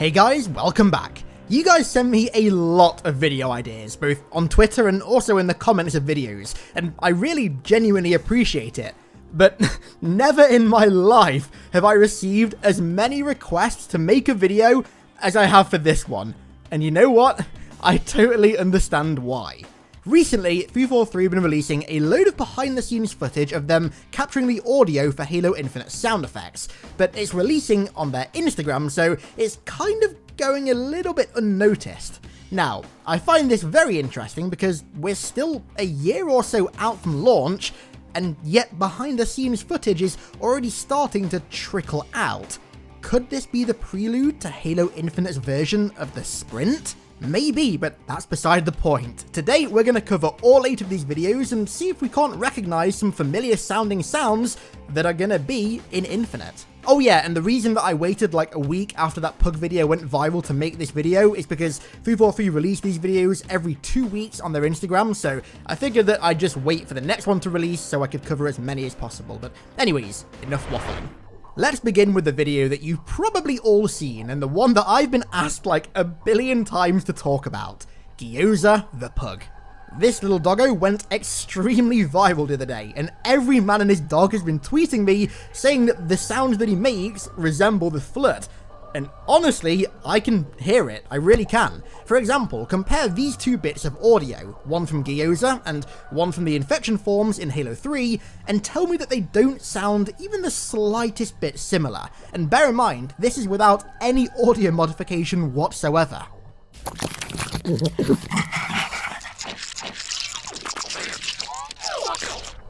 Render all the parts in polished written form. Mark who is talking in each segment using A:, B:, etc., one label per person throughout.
A: Hey guys, welcome back. You guys send me a lot of video ideas, both on Twitter and also in the comments of videos, and I really genuinely appreciate it. But never in my life have I received as many requests to make a video as I have for this one. And you know what? I totally understand why. Recently, 343 have been releasing a load of behind-the-scenes footage of them capturing the audio for Halo Infinite sound effects, but it's releasing on their Instagram, so it's kind of going a little bit unnoticed. Now, I find this very interesting because we're still a year or so out from launch, and yet behind-the-scenes footage is already starting to trickle out. Could this be the prelude to Halo Infinite's version of the sprint? Maybe, but that's beside the point. Today, we're going to cover all 8 of these videos and see if we can't recognize some familiar sounding sounds that are going to be in Infinite. Oh yeah, and the reason that I waited like a week after that Pug video went viral to make this video is because 343 release these videos every 2 weeks on their Instagram, so I figured that I'd just wait for the next one to release so I could cover as many as possible. But anyways, enough waffling. Let's begin with the video that you've probably all seen, and the one that I've been asked like a billion times to talk about. Gyoza the Pug. This little doggo went extremely viral the other day, and every man and his dog has been tweeting me saying that the sounds that he makes resemble the Flood. And honestly, I can hear it, I really can. For example, compare these 2 bits of audio, one from Gyoza and one from the infection forms in Halo 3, and tell me that they don't sound even the slightest bit similar. And bear in mind, this is without any audio modification whatsoever.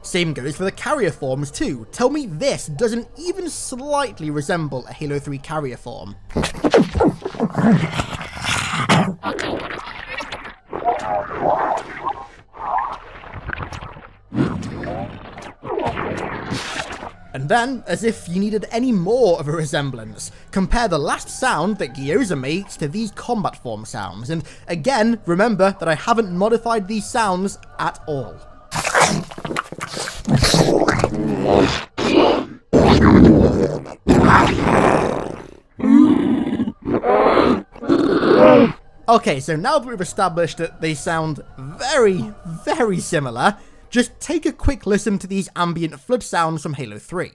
A: Same goes for the carrier forms too. Tell me this doesn't even slightly resemble a Halo 3 carrier form. And then, as if you needed any more of a resemblance, compare the last sound that Gyoza makes to these combat form sounds. And again, remember that I haven't modified these sounds at all. Okay, so now that we've established that they sound very, very similar, just take a quick listen to these ambient flood sounds from Halo 3.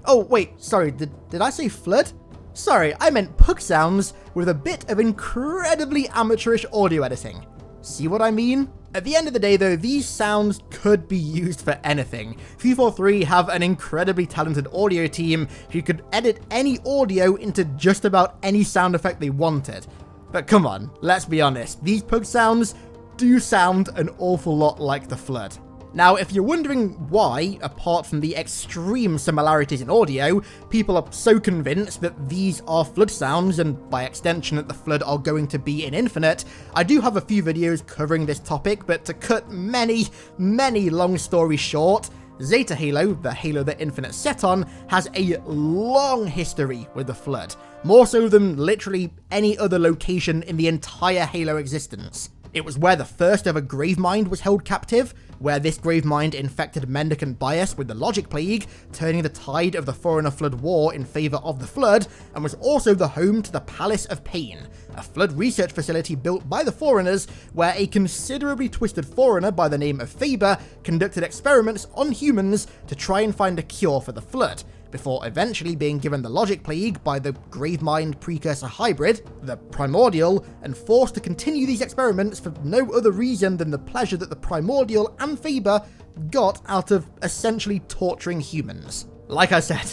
A: Oh wait, sorry, did I say flood? Sorry, I meant pug sounds with a bit of incredibly amateurish audio editing. See what I mean? At the end of the day though, these sounds could be used for anything. 343 have an incredibly talented audio team who could edit any audio into just about any sound effect they wanted. But come on, let's be honest, these pug sounds do sound an awful lot like the Flood. Now, if you're wondering why, apart from the extreme similarities in audio, people are so convinced that these are Flood sounds, and by extension that the Flood are going to be in Infinite, I do have a few videos covering this topic, but to cut many long stories short, Zeta Halo, the Halo that Infinite set on, has a long history with the Flood, more so than literally any other location in the entire Halo existence. It was where the first ever Gravemind was held captive, where this Gravemind infected mendicant bias with the Logic Plague, turning the tide of the Foreigner Flood War in favour of the Flood, and was also the home to the Palace of Pain, a Flood research facility built by the Foreigners, where a considerably twisted Foreigner by the name of Faber conducted experiments on humans to try and find a cure for the Flood, before eventually being given the Logic Plague by the Gravemind precursor hybrid, the Primordial, and forced to continue these experiments for no other reason than the pleasure that the Primordial and Faber got out of essentially torturing humans. Like I said,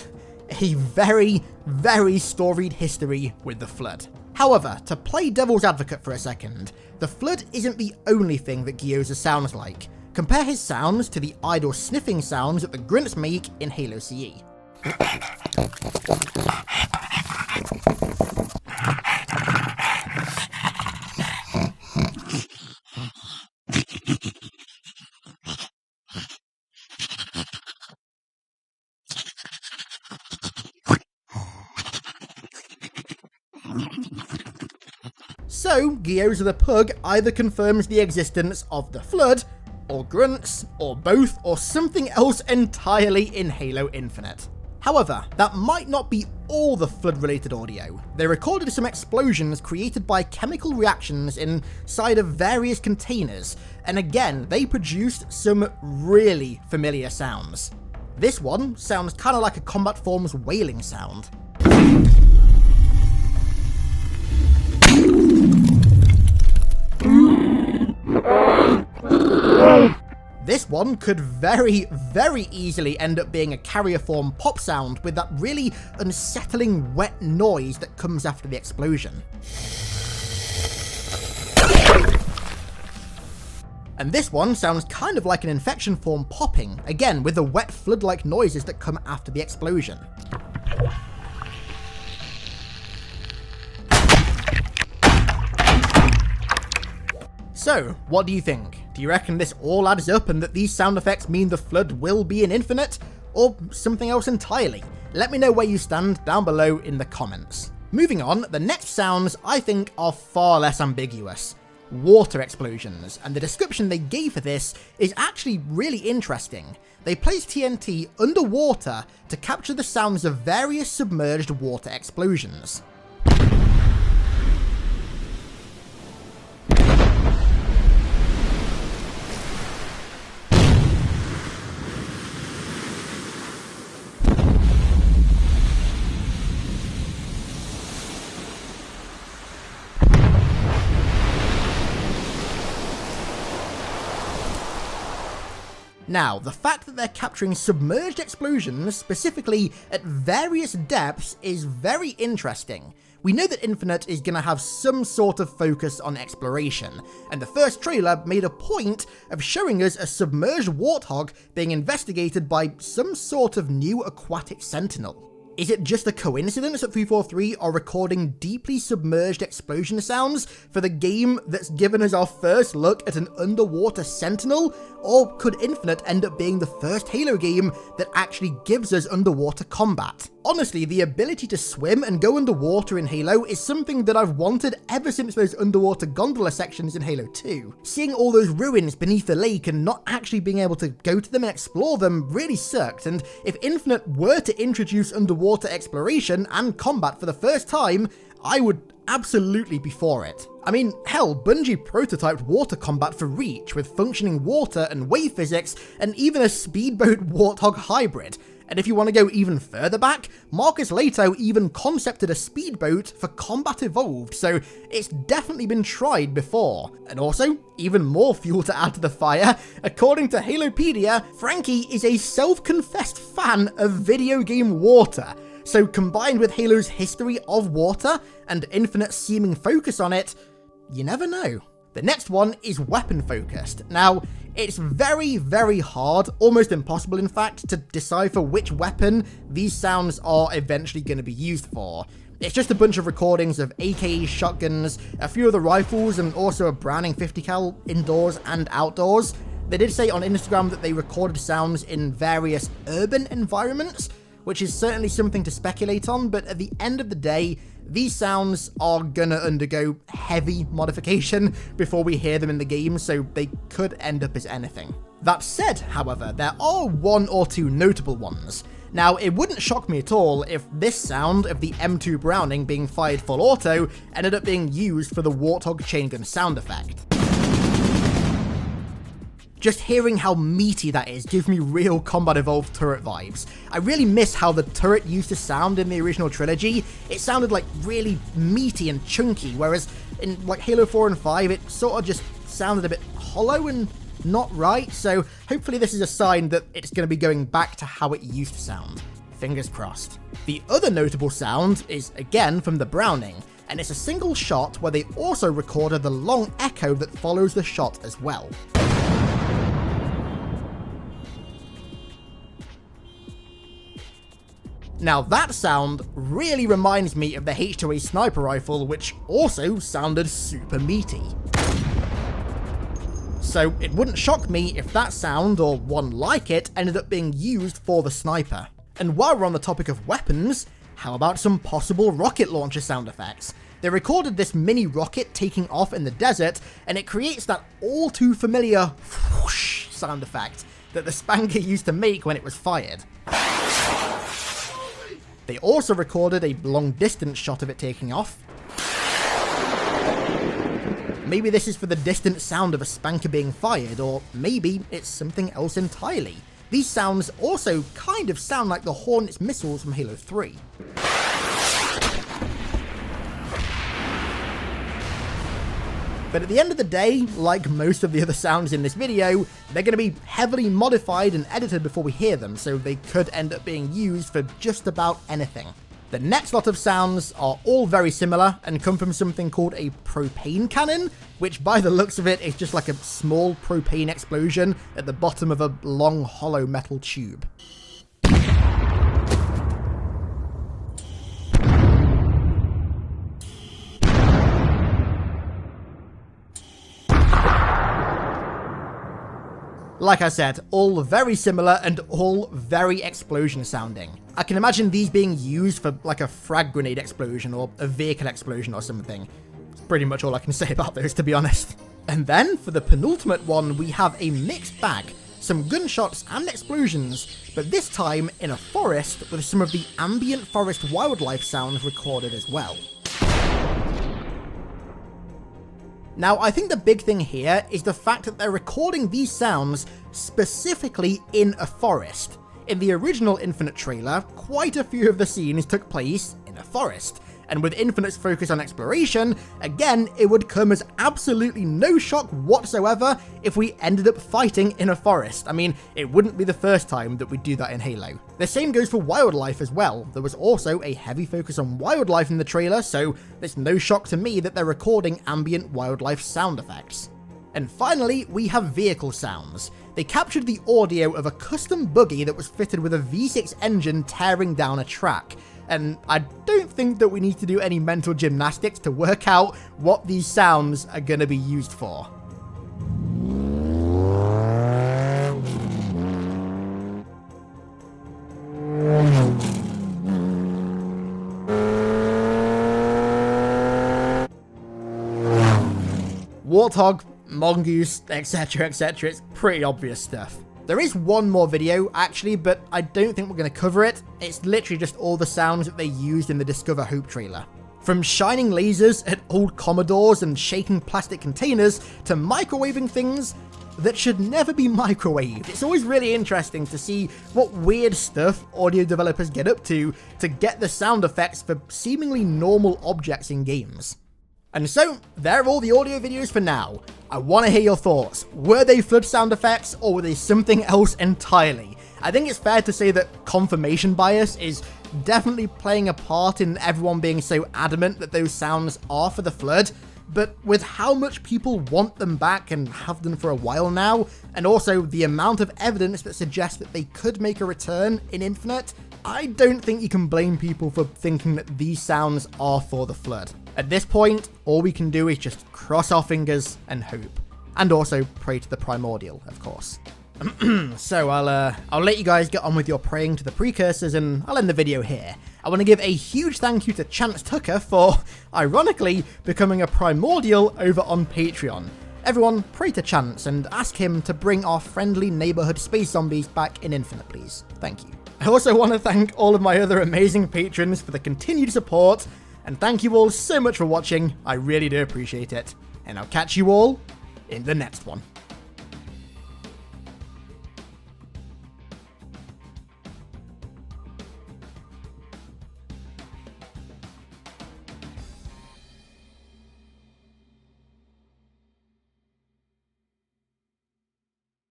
A: a very, very storied history with the Flood. However, to play devil's advocate for a second, the Flood isn't the only thing that Gyoza sounds like. Compare his sounds to the idle sniffing sounds that the grunts make in Halo CE. So, Gyoza the Pug either confirms the existence of the Flood, or grunts, or both, or something else entirely in Halo Infinite. However, that might not be all the flood-related audio. They recorded some explosions created by chemical reactions inside of various containers, and again, they produced some really familiar sounds. This one sounds kind of like a combat form's wailing sound. This one could very, very easily end up being a carrier form pop sound with that really unsettling wet noise that comes after the explosion. And this one sounds kind of like an infection form popping, again with the wet flood-like noises that come after the explosion. So, what do you think? Do you reckon this all adds up and that these sound effects mean the flood will be an infinite, or something else entirely? Let me know where you stand down below in the comments. Moving on, the next sounds I think are far less ambiguous. Water explosions, and the description they gave for this is actually really interesting. They placed TNT underwater to capture the sounds of various submerged water explosions. Now, the fact that they're capturing submerged explosions, specifically at various depths, is very interesting. We know that Infinite is going to have some sort of focus on exploration, and the first trailer made a point of showing us a submerged warthog being investigated by some sort of new aquatic sentinel. Is it just a coincidence that 343 are recording deeply submerged explosion sounds for the game that's given us our first look at an underwater sentinel? Or could Infinite end up being the first Halo game that actually gives us underwater combat? Honestly, the ability to swim and go underwater in Halo is something that I've wanted ever since those underwater gondola sections in Halo 2. Seeing all those ruins beneath the lake and not actually being able to go to them and explore them really sucked, and if Infinite were to introduce underwater exploration and combat for the first time, I would absolutely be for it. I mean, hell, Bungie prototyped water combat for Reach with functioning water and wave physics and even a speedboat warthog hybrid. And if you want to go even further back, Marcus Leto even concepted a speedboat for Combat Evolved, so it's definitely been tried before. And also, even more fuel to add to the fire, according to Halopedia, Frankie is a self-confessed fan of video game water. So combined with Halo's history of water and Infinite's seeming focus on it, you never know. The next one is weapon focused. Now, it's very, very hard, almost impossible in fact, to decipher which weapon these sounds are eventually going to be used for. It's just a bunch of recordings of AKs, shotguns, a few of the rifles, and also a Browning 50 cal indoors and outdoors. They did say on Instagram that they recorded sounds in various urban environments, which is certainly something to speculate on, but at the end of the day, these sounds are gonna undergo heavy modification before we hear them in the game, so they could end up as anything. That said, however, there are one or two notable ones. Now, it wouldn't shock me at all if this sound of the M2 Browning being fired full auto ended up being used for the Warthog chaingun sound effect. Just hearing how meaty that is gives me real Combat Evolved turret vibes. I really miss how the turret used to sound in the original trilogy. It sounded like really meaty and chunky, whereas in like Halo 4 and 5, it sort of just sounded a bit hollow and not right, so hopefully this is a sign that it's going to be going back to how it used to sound. Fingers crossed. The other notable sound is again from the Browning, and it's a single shot where they also recorded the long echo that follows the shot as well. Now that sound really reminds me of the H2A sniper rifle, which also sounded super meaty. So it wouldn't shock me if that sound, or one like it, ended up being used for the sniper. And while we're on the topic of weapons, how about some possible rocket launcher sound effects? They recorded this mini rocket taking off in the desert, and it creates that all too familiar whoosh sound effect that the Spanker used to make when it was fired. They also recorded a long distance shot of it taking off. Maybe this is for the distant sound of a spanker being fired, or maybe it's something else entirely. These sounds also kind of sound like the Hornet's missiles from Halo 3. But at the end of the day, like most of the other sounds in this video, they're going to be heavily modified and edited before we hear them, so they could end up being used for just about anything. The next lot of sounds are all very similar and come from something called a propane cannon, which by the looks of it is just like a small propane explosion at the bottom of a long hollow metal tube. Like I said, all very similar and all very explosion sounding. I can imagine these being used for like a frag grenade explosion or a vehicle explosion or something. That's pretty much all I can say about those, to be honest. And then for the penultimate one, we have a mixed bag. Some gunshots and explosions, but this time in a forest with some of the ambient forest wildlife sounds recorded as well. Now, I think the big thing here is the fact that they're recording these sounds specifically in a forest. In the original Infinite trailer, quite a few of the scenes took place in a forest. And with Infinite's focus on exploration, again, it would come as absolutely no shock whatsoever if we ended up fighting in a forest. I mean, it wouldn't be the first time that we do that in Halo. The same goes for wildlife as well. There was also a heavy focus on wildlife in the trailer, so it's no shock to me that they're recording ambient wildlife sound effects. And finally, we have vehicle sounds. They captured the audio of a custom buggy that was fitted with a V6 engine tearing down a track. And I don't think that we need to do any mental gymnastics to work out what these sounds are going to be used for. Warthog, mongoose, etc, etc, it's pretty obvious stuff. There is one more video, actually, but I don't think we're going to cover it. It's literally just all the sounds that they used in the Discover Hope trailer. From shining lasers at old Commodores and shaking plastic containers to microwaving things that should never be microwaved. It's always really interesting to see what weird stuff audio developers get up to get the sound effects for seemingly normal objects in games. And so, there are all the audio videos for now. I want to hear your thoughts. Were they flood sound effects, or were they something else entirely? I think it's fair to say that confirmation bias is definitely playing a part in everyone being so adamant that those sounds are for the flood, but with how much people want them back and have done for a while now, and also the amount of evidence that suggests that they could make a return in Infinite, I don't think you can blame people for thinking that these sounds are for the flood. At this point, all we can do is just cross our fingers and hope. And also pray to the primordial, of course. So I'll let you guys get on with your praying to the precursors, and I'll end the video here. I want to give a huge thank you to Chance Tucker for, ironically, becoming a primordial over on Patreon. Everyone, pray to Chance and ask him to bring our friendly neighborhood space zombies back in Infinite, please. Thank you. I also want to thank all of my other amazing patrons for the continued support, and thank you all so much for watching. I really do appreciate it. And I'll catch you all in the next one.